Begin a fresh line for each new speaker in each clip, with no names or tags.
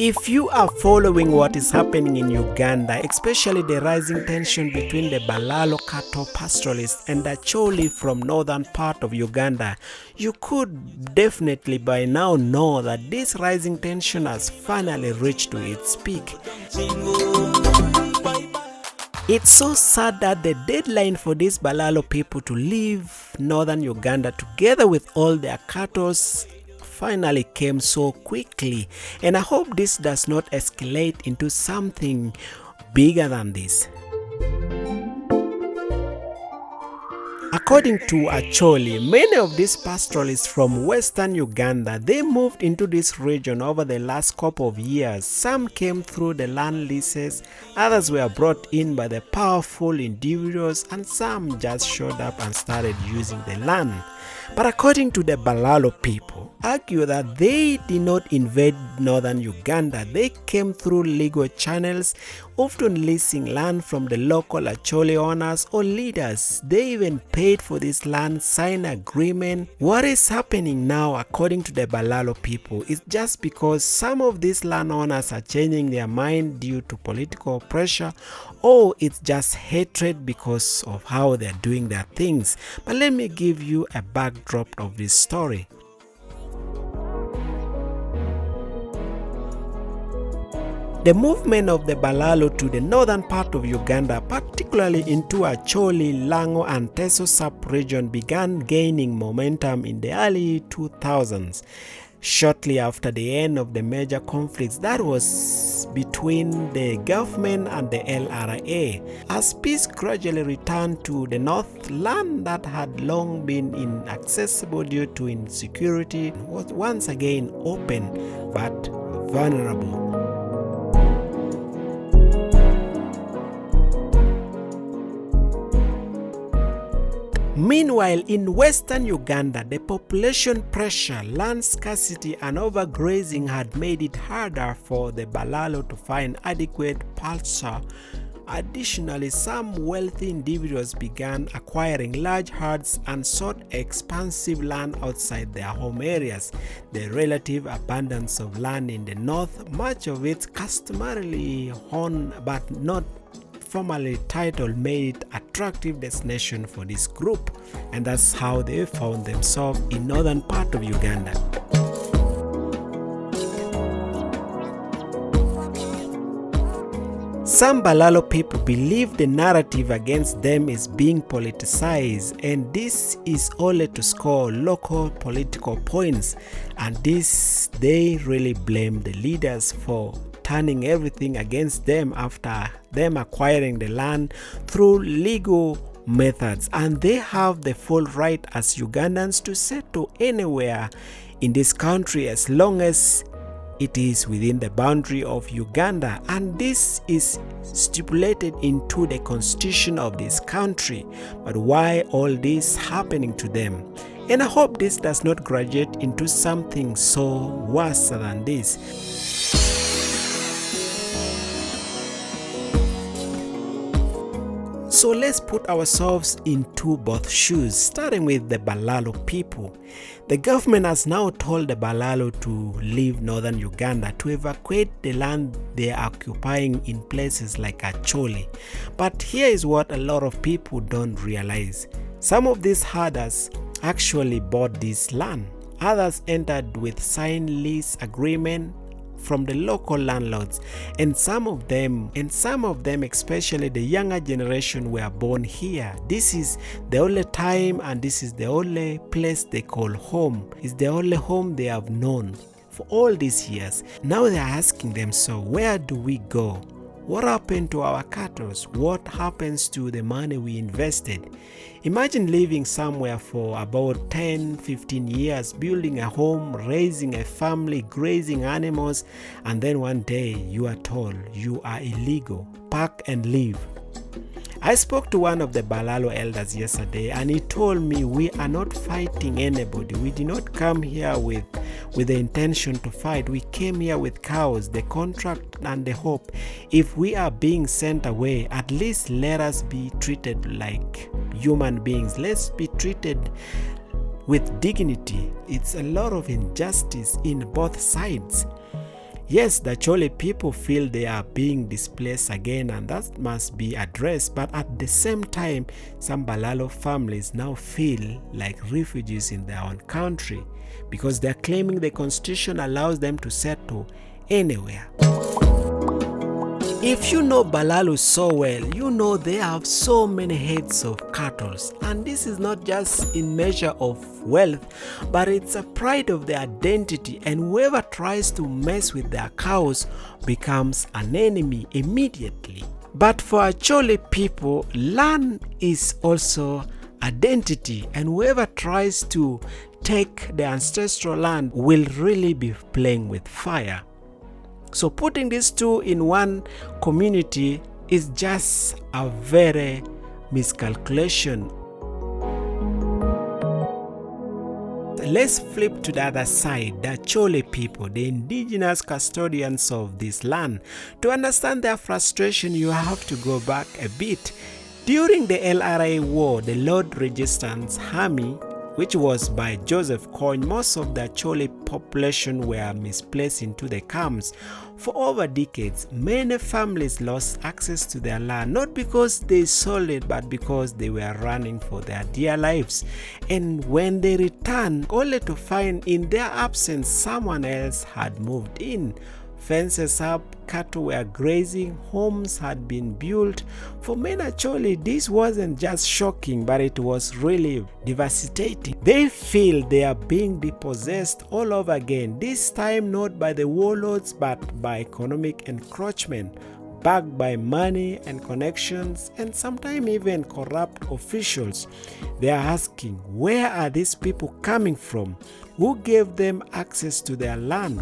If you are following what is happening in Uganda, especially the rising tension between the Balalo cattle pastoralists and the Acholi from northern part of Uganda, you could definitely by now know that this rising tension has finally reached to its peak. It's so sad that the deadline for these Balalo people to leave northern Uganda together with all their cattle finally came so quickly, and I hope this does not escalate into something bigger than this. According to Acholi, many of these pastoralists from western Uganda, they moved into this region over the last couple of years. Some came through the land leases, others were brought in by the powerful individuals, and some just showed up and started using the land. But according to the Balalo people, argue that they did not invade northern Uganda. They came through legal channels, often leasing land from the local Acholi owners or leaders. They even paid for this land, signed agreement. What is happening now, according to the Balalo people, is just because some of these landowners are changing their mind due to political pressure, or it's just hatred because of how they're doing their things. But let me give you a backdrop of this story. The movement of the Balalo to the northern part of Uganda, particularly into Acholi, Lango and Teso sub-region, began gaining momentum in the early 2000s, shortly after the end of the major conflicts that was between the government and the LRA. As peace gradually returned to the north, land that had long been inaccessible due to insecurity was once again open but vulnerable. Meanwhile, in western Uganda, the population pressure, land scarcity and overgrazing had made it harder for the Balalo to find adequate pasture. Additionally, some wealthy individuals began acquiring large herds and sought expansive land outside their home areas. The relative abundance of land in the north, much of it customarily owned but not formally titled, made it attractive destination for this group, and that's how they found themselves in northern part of Uganda. Some Balalo people believe the narrative against them is being politicized, and this is only to score local political points, and this they really blame the leaders for turning everything against them after them acquiring the land through legal methods, and they have the full right as Ugandans to settle anywhere in this country as long as it is within the boundary of Uganda, and this is stipulated into the constitution of this country. But why all this happening to them? And I hope this does not graduate into something so worse than this. So let's put ourselves into both shoes, starting with the Balalo people. The government has now told the Balalo to leave northern Uganda, to evacuate the land they are occupying in places like Acholi. But here is what a lot of people don't realize. Some of these herders actually bought this land. Others entered with signed lease agreement from the local landlords, and some of them, especially the younger generation, were born here. This is the only time and this is the only place they call home. It's the only home they have known for all these years. Now they are asking themselves, where do we go? What happened to our cattle? What happens to the money we invested? Imagine living somewhere for about 10-15 years, building a home, raising a family, grazing animals, and then one day you are told you are illegal. Pack and leave. I spoke to one of the Balalo elders yesterday, and he told me we are not fighting anybody. We did not come here with the intention to fight. We came here with cows, the contract and the hope. If we are being sent away, at least let us be treated like human beings. Let's be treated with dignity. It's a lot of injustice in both sides. Yes, the Acholi people feel they are being displaced again, and that must be addressed, but at the same time, some Balalo families now feel like refugees in their own country because they are claiming the constitution allows them to settle anywhere. If you know Balalo so well, you know they have so many heads of cattle, and this is not just in measure of wealth, but it's a pride of their identity, and whoever tries to mess with their cows becomes an enemy immediately. But for Acholi people, land is also identity, and whoever tries to take the ancestral land will really be playing with fire. So putting these two in one community is just a very miscalculation. Let's flip to the other side, the Acholi people, the indigenous custodians of this land. To understand their frustration, you have to go back a bit. During the LRA war, the Lord Resistance Army, which was by Joseph Kony, most of the Acholi population were misplaced into the camps. For over decades, many families lost access to their land, not because they sold it, but because they were running for their dear lives. And when they returned, only to find in their absence someone else had moved in. Fences up, cattle were grazing, homes had been built. For many Acholi, this wasn't just shocking, but it was really devastating. They feel they are being dispossessed all over again, this time not by the warlords, but by economic encroachment, backed by money and connections, and sometimes even corrupt officials. They are asking, where are these people coming from? Who gave them access to their land?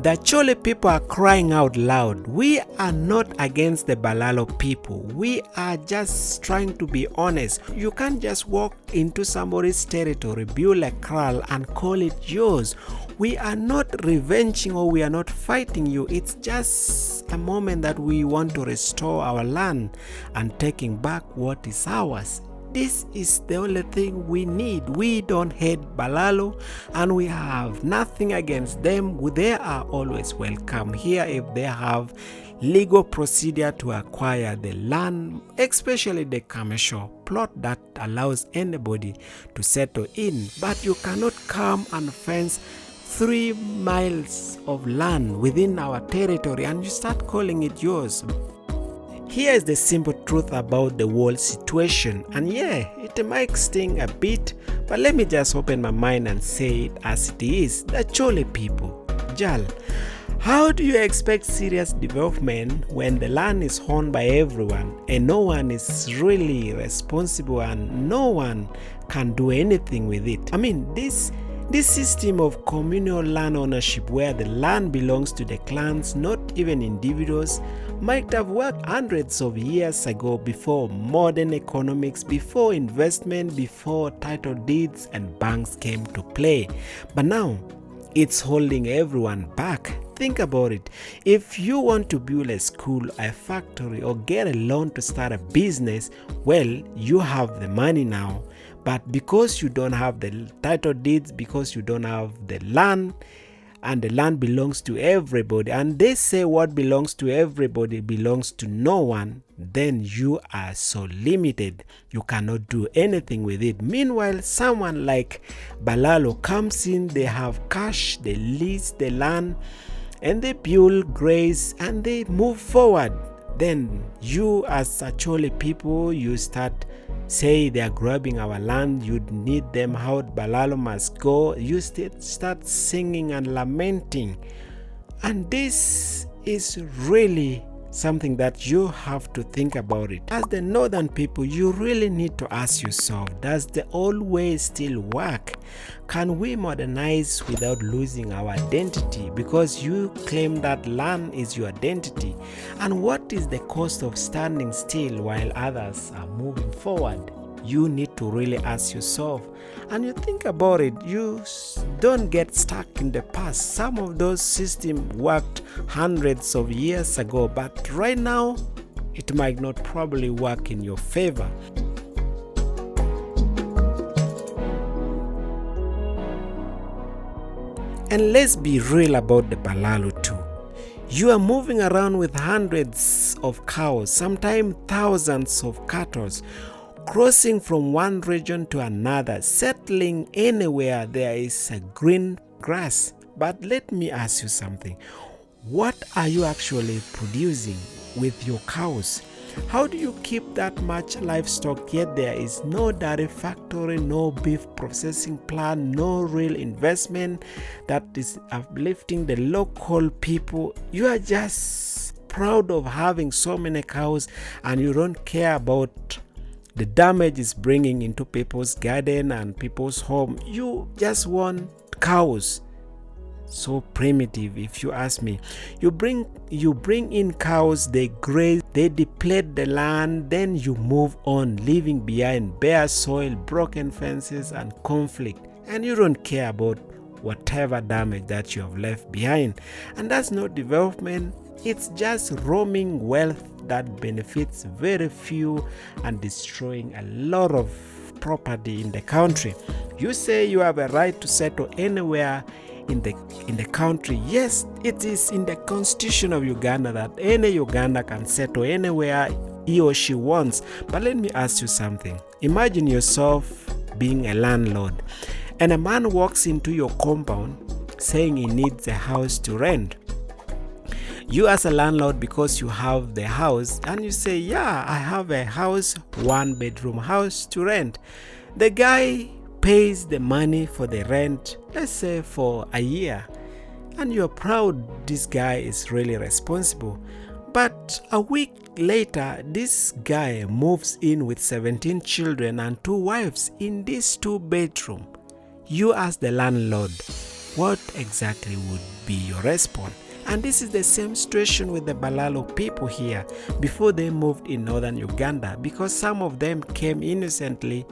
The Acholi people are crying out loud. We are not against the Balalo people. We are just trying to be honest. You can't just walk into somebody's territory, build a kraal and call it yours. We are not revenging or we are not fighting you. It's just a moment that we want to restore our land and taking back what is ours. This is the only thing we need. We don't hate Balalo and we have nothing against them. They are always welcome here if they have legal procedure to acquire the land, especially the commercial plot that allows anybody to settle in. But you cannot come and fence 3 miles of land within our territory and you start calling it yours. Here is the simple truth about the whole situation, and yeah, it might sting a bit, but let me just open my mind and say it as it is. The Acholi people, Jal, how do you expect serious development when the land is owned by everyone and no one is really responsible and no one can do anything with it? I mean, this system of communal land ownership where the land belongs to the clans, not even individuals, might have worked hundreds of years ago before modern economics, before investment, before title deeds and banks came to play. But now, it's holding everyone back. Think about it. If you want to build a school, a factory, or get a loan to start a business, well, you have the money now. But because you don't have the title deeds, because you don't have the land, and the land belongs to everybody, and they say what belongs to everybody belongs to no one, then you are so limited. You cannot do anything with it. Meanwhile, someone like Balalo comes in, they have cash, they lease the land, and they build, graze, and they move forward. Then you as Acholi people, you start say they are grabbing our land, you need them out, Balalo must go. You start singing and lamenting. And this is really something that you have to think about it. As the northern people, you really need to ask yourself, does the old way still work? Can we modernize without losing our identity? Because you claim that land is your identity. And what is the cost of standing still while others are moving forward? You need to really ask yourself, and you think about it. You don't get stuck in the past. Some of those systems worked hundreds of years ago, but right now it might not probably work in your favor. And let's be real about the Balalo too. You are moving around with hundreds of cows, sometimes thousands of cattle, crossing from one region to another, settling anywhere there is a green grass. But let me ask you something. What are you actually producing with your cows? How do you keep that much livestock yet there is no dairy factory, no beef processing plant, no real investment that is uplifting the local people? You are just proud of having so many cows and you don't care about the damage it's bringing into people's garden and people's home. You just want cows. So primitive, if you ask me. You bring in cows, they graze, they deplete the land, then you move on, leaving behind bare soil, broken fences and conflict, and you don't care about whatever damage that you have left behind. And that's not development, it's just roaming wealth that benefits very few and destroying a lot of property in the country. You say you have a right to settle anywhere in the country. Yes, it is in the constitution of Uganda that any Uganda can settle anywhere he or she wants. But let me ask you something. Imagine yourself being a landlord and a man walks into your compound saying he needs a house to rent. You as a landlord, because you have the house, and you say, yeah, I have a house, 1-bedroom house to rent. The guy pays the money for the rent, let's say for a year, and you're proud this guy is really responsible. But a week later, this guy moves in with 17 children and 2 wives in this 2-bedroom. You as the landlord, what exactly would be your response? And this is the same situation with the Balalo people here before they moved in northern Uganda, because some of them came innocently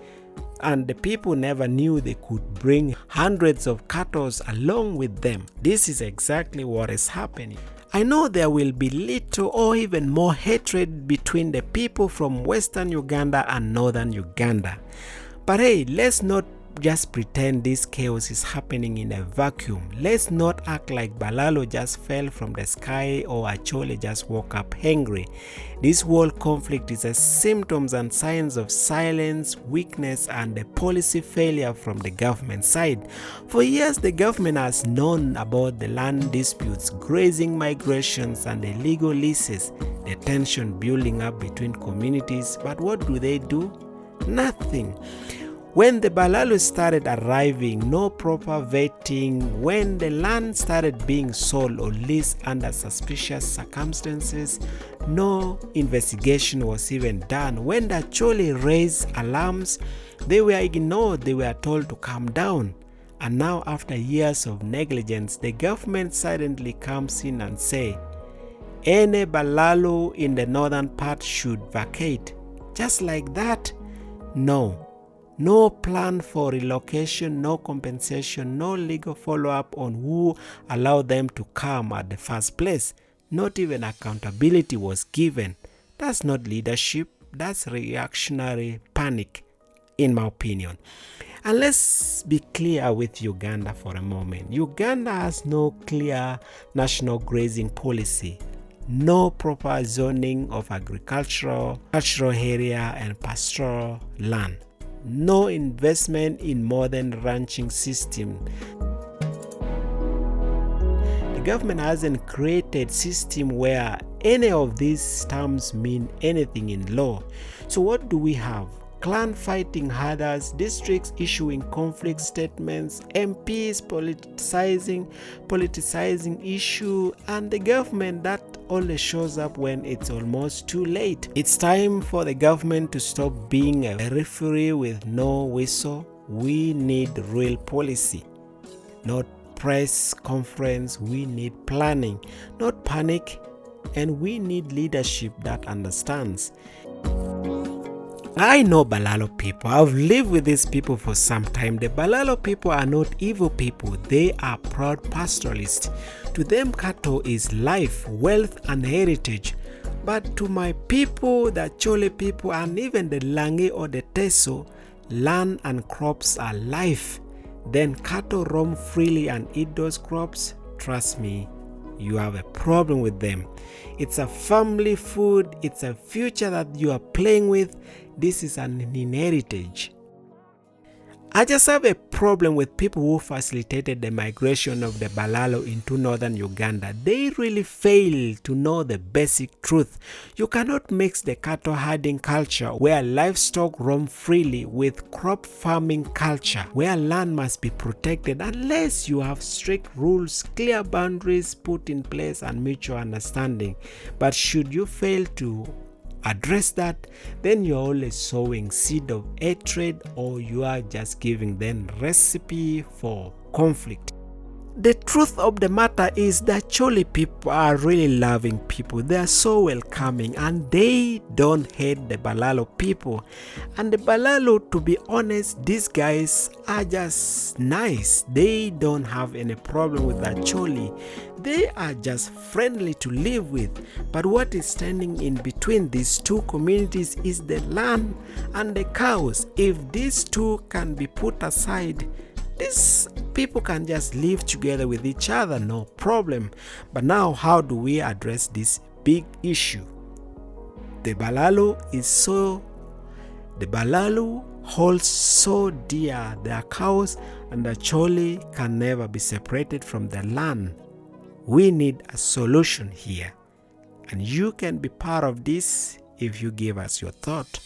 and the people never knew they could bring hundreds of cattle along with them. This is exactly what is happening. I know there will be little or even more hatred between the people from western Uganda and northern Uganda. But hey, let's not just pretend this chaos is happening in a vacuum. Let's not act like Balalo just fell from the sky or Acholi just woke up hungry. This world conflict is a symptoms and signs of silence, weakness, and a policy failure from the government side. For years, the government has known about the land disputes, grazing migrations, and the illegal leases, the tension building up between communities. But what do? Nothing. When the Balalo started arriving, no proper vetting, when the land started being sold or leased under suspicious circumstances, no investigation was even done. When the Acholi raised alarms, they were ignored, they were told to calm down. And now, after years of negligence, the government silently comes in and say, any Balalo in the northern part should vacate. Just like that? No plan for relocation, no compensation, no legal follow-up on who allowed them to come at the first place. Not even accountability was given. That's not leadership, that's reactionary panic, in my opinion. And let's be clear with Uganda for a moment. Uganda has no clear national grazing policy, no proper zoning of agricultural area and pastoral land, no investment in modern ranching system. The government hasn't created system where any of these terms mean anything in law. So what do we have? Clan fighting herders, districts issuing conflict statements, MPs politicizing issue, and the government that only shows up when it's almost too late. It's time for the government to stop being a referee with no whistle. We need real policy, not press conference. We need planning, not panic, and we need leadership that understands. I know Balalo people. I've lived with these people for some time. The Balalo people are not evil people. They are proud pastoralists. To them, cattle is life, wealth, and heritage. But to my people, the Acholi people, and even the Langi or the Teso, land and crops are life. then cattle roam freely and eat those crops, trust me, you have a problem with them. It's a family food, it's a future that you are playing with. This is an inheritance. I just have a problem with people who facilitated the migration of the Balalo into northern Uganda. They really fail to know the basic truth. You cannot mix the cattle herding culture where livestock roam freely with crop farming culture where land must be protected unless you have strict rules, clear boundaries put in place and mutual understanding. But should you fail to address that, then you're always sowing seed of hatred, or you are just giving them recipe for conflict. The truth of the matter is that Acholi people are really loving people. They are so welcoming and they don't hate the Balalo people. And the Balalo, to be honest, these guys are just nice. They don't have any problem with the Acholi. They are just friendly to live with. But what is standing in between these two communities is the land and the cows. If these two can be put aside, these people can just live together with each other, no problem. But now, how do we address this big issue? The Balalo holds so dear their cows, and the Acholi can never be separated from the land. We need a solution here, and you can be part of this if you give us your thought.